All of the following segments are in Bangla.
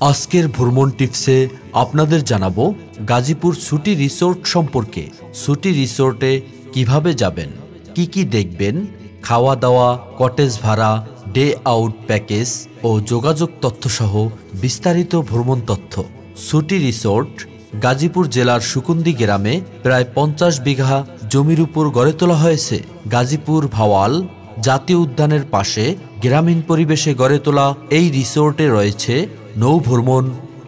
আজকের ভ্রমণ টিপসে আপনাদের জানাবো গাজীপুর সুটি রিসোর্ট সম্পর্কে। সুটি রিসোর্টে কিভাবে যাবেন, কি দেখবেন, খাওয়া দাওয়া, কটেজ ভাড়া, ডে আউট প্যাকেজ ও যোগাযোগ তথ্যসহ বিস্তারিত ভ্রমণ তথ্য। সুটি রিসোর্ট গাজীপুর জেলার সুকুন্দি গ্রামে প্রায় 50 বিঘা জমির উপর গড়ে তোলা হয়েছে। গাজীপুর ভাওয়াল জাতীয় উদ্যানের পাশে গ্রামীণ পরিবেশে গড়ে তোলা এই রিসোর্টে রয়েছে নৌ ভ্রমণ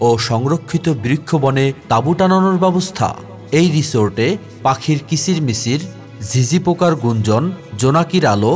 ও সংরক্ষিত বৃক্ষবনে তাঁবু টানানোর ব্যবস্থা। এই রিসোর্টে পাখির কিচিরমিচির, ঝিঝি পোকার গুঞ্জন, জোনাকির আলো,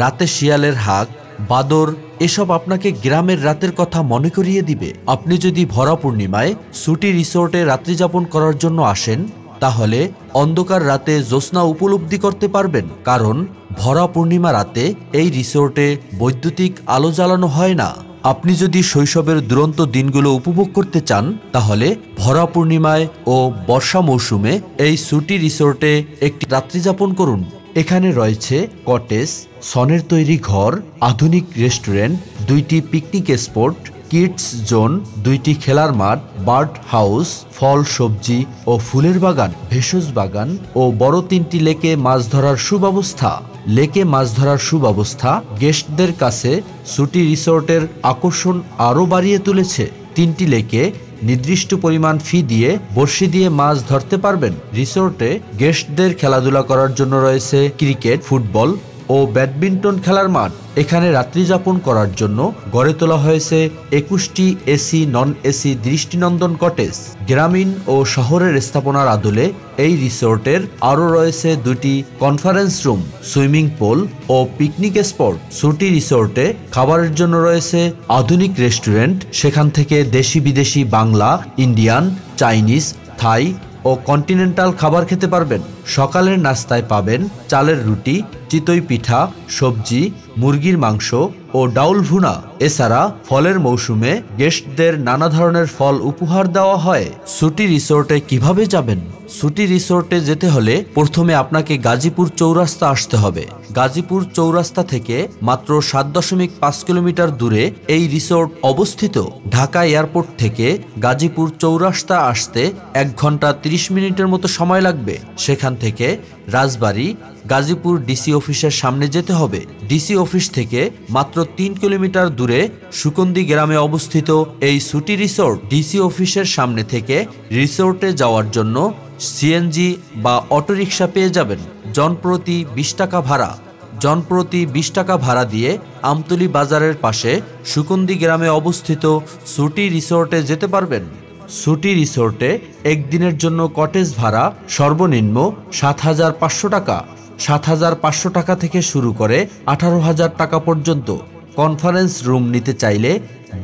রাতে শিয়ালের হাঁক, বাদর এসব আপনাকে গ্রামের রাতের কথা মনে করিয়ে দিবে। আপনি যদি ভরা পূর্ণিমায় সুটি রিসোর্টে রাত্রিযাপন করার জন্য আসেন, তাহলে অন্ধকার রাতে জ্যোৎস্না উপলব্ধি করতে পারবেন, কারণ ভরা পূর্ণিমা রাতে এই রিসোর্টে বৈদ্যুতিক আলো জ্বালানো হয় না। আপনি যদি শৈশবের দুরন্ত দিনগুলো উপভোগ করতে চান, তাহলে ভরা পূর্ণিমায় ও বর্ষা মৌসুমে এই সুটি রিসোর্টে একটি রাত্রিযাপন করুন। এখানে রয়েছে কটেজ, সনের তৈরি ঘর, আধুনিক রেস্টুরেন্ট, 2টি পিকনিক স্পট, কিডস জোন, 2টি খেলার মাঠ, বার্ড হাউস, ফল, সবজি ও ফুলের বাগান, ভেষজ বাগান ও বড় 3টি লেকে মাছ ধরার সুব্যবস্থা। লেকে মাছ ধরার সুব্যবস্থা গেস্টদের কাছে সুটি রিসোর্টের আকর্ষণ আরও বাড়িয়ে তুলেছে। 3টি লেকে নির্দিষ্ট পরিমাণ ফি দিয়ে বড়শি দিয়ে মাছ ধরতে পারবেন। রিসোর্টে গেস্টদের খেলাধুলা করার জন্য রয়েছে ক্রিকেট, ফুটবল ও ব্যাডমিন্টন খেলার মাঠ। এখানে রাত্রিযাপন করার জন্য গড়ে তোলা হয়েছে 21টি এসি, নন এসি দৃষ্টিনন্দন কটেজ। গ্রামীণ ও শহরের স্থাপনার আদলে এই রিসোর্টের আরও রয়েছে 2টি কনফারেন্স রুম, সুইমিং পুল ও পিকনিক স্পট। সুটি রিসোর্টে খাবারের জন্য রয়েছে আধুনিক রেস্টুরেন্ট, সেখান থেকে দেশি বিদেশি, বাংলা, ইন্ডিয়ান, চাইনিজ, থাই ও কন্টিনেন্টাল খাবার খেতে পারবেন। সকালের নাস্তায় পাবেন চালের রুটি, চিতই পিঠা, সবজি, মুরগির মাংস ও ডাউল ভুনা। এছাড়া ফলের মৌসুমে গেস্টদের নানা ধরনের ফল উপহার দেওয়া হয়। সুটি রিসোর্টে কিভাবে যাবেন? সুটি রিসোর্টে যেতে হলে প্রথমে আপনাকে গাজীপুর চৌরাস্তা আসতে হবে। গাজীপুর চৌরাস্তা থেকে মাত্র 7.5 কিলোমিটার দূরে এই রিসোর্ট অবস্থিত। ঢাকা এয়ারপোর্ট থেকে গাজীপুর চৌরাস্তা আসতে 1 ঘন্টা 30 মিনিটের মতো সময় লাগবে। সেখান থেকে রাজবাড়ী গাজীপুর ডিসি অফিসের সামনে যেতে হবে। ডিসি অফিস থেকে মাত্র 3 কিলোমিটার দূরে সুকুন্দি গ্রামে অবস্থিত এই সুটি রিসোর্ট। ডিসি অফিসের সামনে থেকে রিসোর্টে যাওয়ার জন্য সিএনজি বা অটোরিকশা পেয়ে যাবেন। জনপ্রতি 20 টাকা ভাড়া। জনপ্রতি 20 টাকা ভাড়া দিয়ে আমতলী বাজারের পাশে সুকুন্দি গ্রামে অবস্থিত সুটি রিসোর্টে যেতে পারবেন। সুটি রিসোর্টে একদিনের জন্য কটেজ ভাড়া সর্বনিম্ন 7,500 টাকা। 7,500 টাকা থেকে শুরু করে 18,000 টাকা পর্যন্ত। কনফারেন্স রুম নিতে চাইলে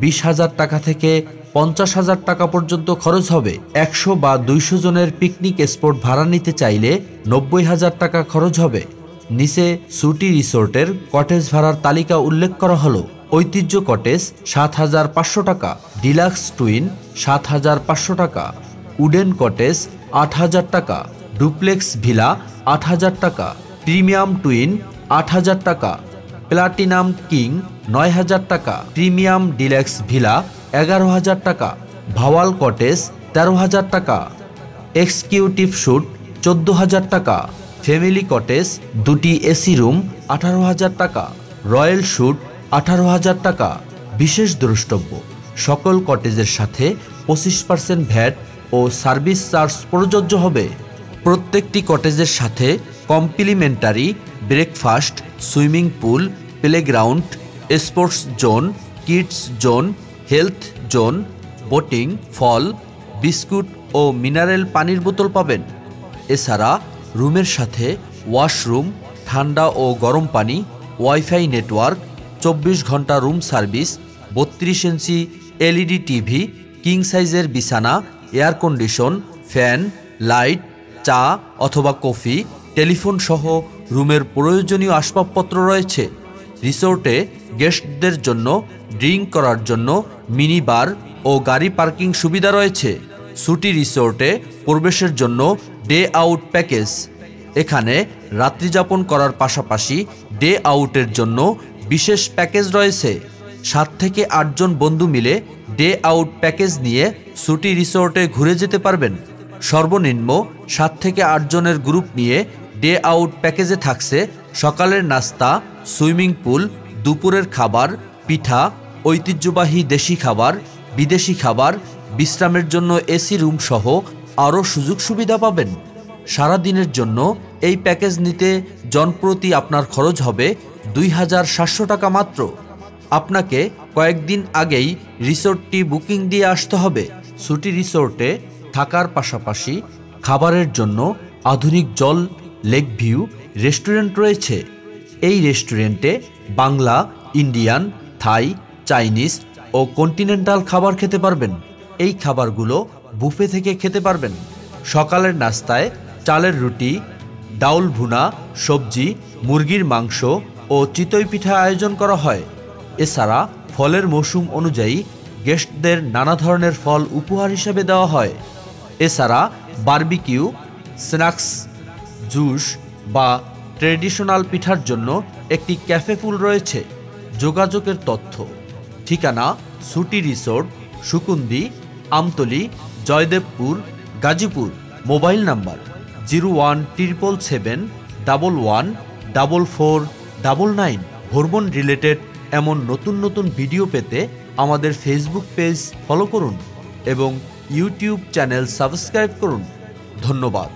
20,000 টাকা থেকে 50,000 টাকা পর্যন্ত খরচ হবে। 100 বা 200 জনের পিকনিক স্পট ভাড়া নিতে চাইলে 90,000 টাকা খরচ হবে। নিচে সুটি রিসোর্টের কটেজ ভাড়ার তালিকা উল্লেখ করা হলো। ঐতিহ্য কটেজ 7,500 টাকা, ডিলাক্স টুইন 7,500 টাকা, উডেন কটেজ 8,000 টাকা, ডুপ্লেক্স ভিলা 8,000 টাকা, প্রিমিয়াম টুইন 8,000 টাকা, প্লাটিনাম কিং 9,000 টাকা, প্রিমিয়াম ডিলাক্স ভিলা 11,000 টাকা, ভাওয়াল কটেজ 13,000 টাকা, এক্সিকিউটিভ স্যুট 14,000 টাকা, ফ্যামিলি কটেজ 2টি এসি রুম 18,000 টাকা, রয়্যাল স্যুট 18,000 টাকা। বিশেষ দ্রষ্টব্য, সকল কটেজের সাথে 25% ভ্যাট ও সার্ভিস চার্জ প্রযোজ্য হবে। প্রত্যেকটি কটেজের সাথে complimentary breakfast, swimming pool, playground, sports zone, kids zone, health zone, boating, ফল, বিস্কুট ও মিনারেল পানির বোতল পাবেন। এছাড়া রুমের সাথে ওয়াশরুম, ঠান্ডা ও গরম পানি, ওয়াইফাই নেটওয়ার্ক, 24 ঘন্টা room service, 32 inch LED TV, king সাইজের বিছানা, এয়ার কন্ডিশন, ফ্যান, লাইট, চা অথবা কফি, টেলিফোন সহ রুমের প্রয়োজনীয় আসবাবপত্র রয়েছে। রিসোর্টে গেস্টদের জন্য ড্রিঙ্ক করার জন্য মিনি বার ও গাড়ি পার্কিং সুবিধা রয়েছে। সুটি রিসোর্টে প্রবেশের জন্য ডে আউট প্যাকেজ। এখানে রাত্রিযাপন করার পাশাপাশি ডে আউটের জন্য বিশেষ প্যাকেজ রয়েছে। 7 থেকে 8 জন বন্ধু মিলে ডে আউট প্যাকেজ নিয়ে সুটি রিসোর্টে ঘুরে যেতে পারবেন। সর্বনিম্ন 7 থেকে 8 জনের গ্রুপ নিয়ে ডে আউট প্যাকেজে থাকছে সকালের নাস্তা, সুইমিং পুল, দুপুরের খাবার, পিঠা, ঐতিহ্যবাহী দেশি খাবার, বিদেশি খাবার, বিশ্রামের জন্য এসি রুম সহ আরও সুযোগ সুবিধা পাবেন। সারা দিনের জন্য এই প্যাকেজ নিতে জনপ্রতি আপনার খরচ হবে 2700 টাকা মাত্র। আপনাকে কয়েকদিন আগেই রিসোর্টটি বুকিং দিয়ে আসতে হবে। সুটি রিসোর্টে থাকার পাশাপাশি খাবারের জন্য আধুনিক জল লেক ভিউ রেস্টুরেন্ট রয়েছে। এই রেস্টুরেন্টে বাংলা, ইন্ডিয়ান, থাই, চাইনিজ ও কন্টিনেন্টাল খাবার খেতে পারবেন। এই খাবারগুলো বুফে থেকে খেতে পারবেন। সকালের নাস্তায় চালের রুটি, ডাউল ভুনা, সবজি, মুরগির মাংস ও চিতই পিঠা আয়োজন করা হয়। এছাড়া ফলের মৌসুম অনুযায়ী গেস্টদের নানা ধরনের ফল উপহার হিসেবে দেওয়া হয়। এছাড়া বারবিকিউ, স্ন্যাক্স, জুস বা ট্রেডিশনাল পিঠার জন্য একটি ক্যাফে পুল রয়েছে। যোগাযোগের তথ্য: ঠিকানা Suti resort, Sukundi, Amtali, Joydebpur, Gazipur. Mobile number 01777114499। ভ্রমণ রিলেটেড এমন নতুন নতুন ভিডিও পেতে আমাদের ফেসবুক পেজ ফলো করুন এবং ইউটিউব চ্যানেল সাবস্ক্রাইব করুন। ধন্যবাদ।